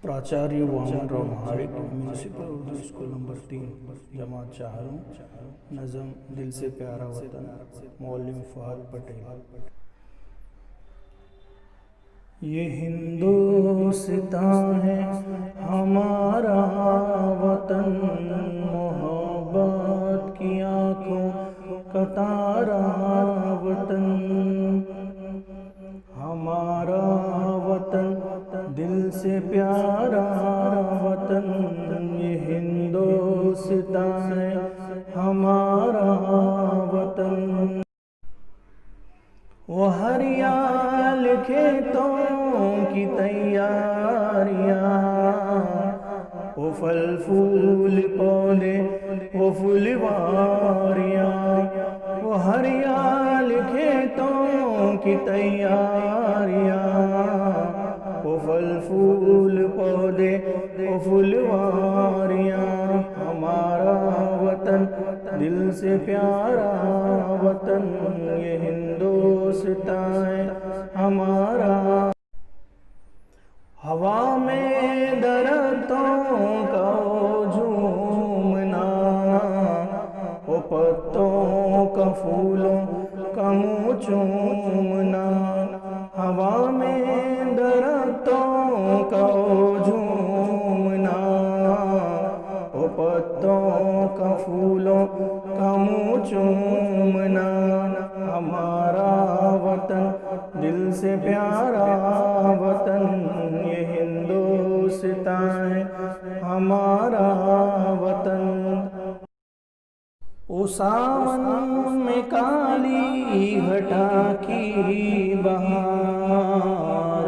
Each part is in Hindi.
प्राचार्य Vaman Rao Mahadik, municipal Urdu school number 3, जमात चाहरों। नज़म दिल से प्यारा वतन, मौलवी फहद पटेल। ये हिंदुस्तान है हमारा वतन, मोहब्बत की आँखों का तारा वतन। हमारा वतन दिल से प्यारा वतन, ये हिंदुस्तान है हमारा वतन। वो हरियाल खेतों की तैयारियां, वो फल फूल पौधे वो फुलवारियां। वो हरियाल खेतों की तैयारियां, वो फल फूल पौधे वो फुलवारियां। हमारा वतन दिल से प्यारा वतन, ये हिंदुस्तान है हमारा। हवा में दरख्तों का झूमना, वो पत्तों का फूलों का मुँह चूमना। हवा में दरख्तों का झूमना, वो पत्तों का फूलों का मुँह चूमना। हमारा वतन दिल से प्यारा वतन, ये हिंदुस्तान है हमारा वतन। ओ सावन में काली घटा की बहार,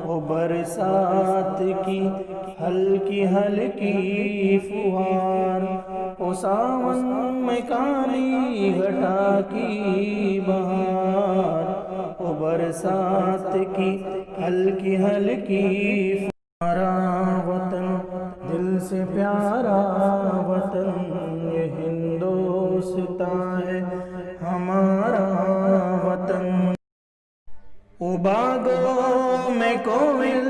ओ बरसात की हल्की हल्की फुहार। ओ सावन में काली घटा की बहार, ओ बरसात की हल्की हल्की। हमारा वतन दिल से प्यारा वतन, ये हिंदुस्तान है हमारा वतन। वो बागों में कोयल,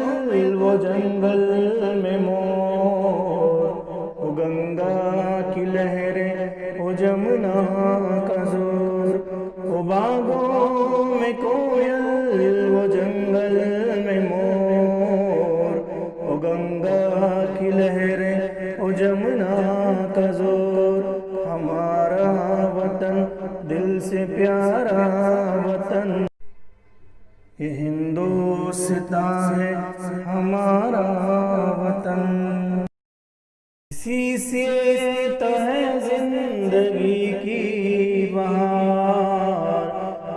वो जंगल में मोर, वो गंगा की लहरें वो जमुना का जोर। वो बागों में कोयल, वो जंगल में मोर, वो गंगा की लहरें वो जमुना का जोर। हमारा वतन दिल से प्यारा वतन, ये हिंदुस्तान है हमारा वतन। इसी से तो है जिंदगी की बहार,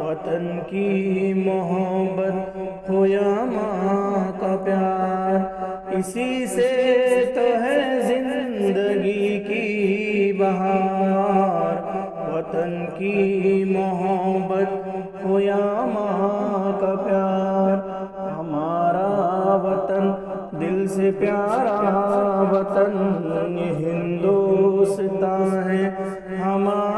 वतन की मोहब्बत हो या माँ का प्यार। इसी से तो है जिंदगी की बहार, वतन की मोहब्बत हो या माँ का प्यार। हमारा वतन दिल से प्यारा वतन, ये हिंदुस्तान है हमारा।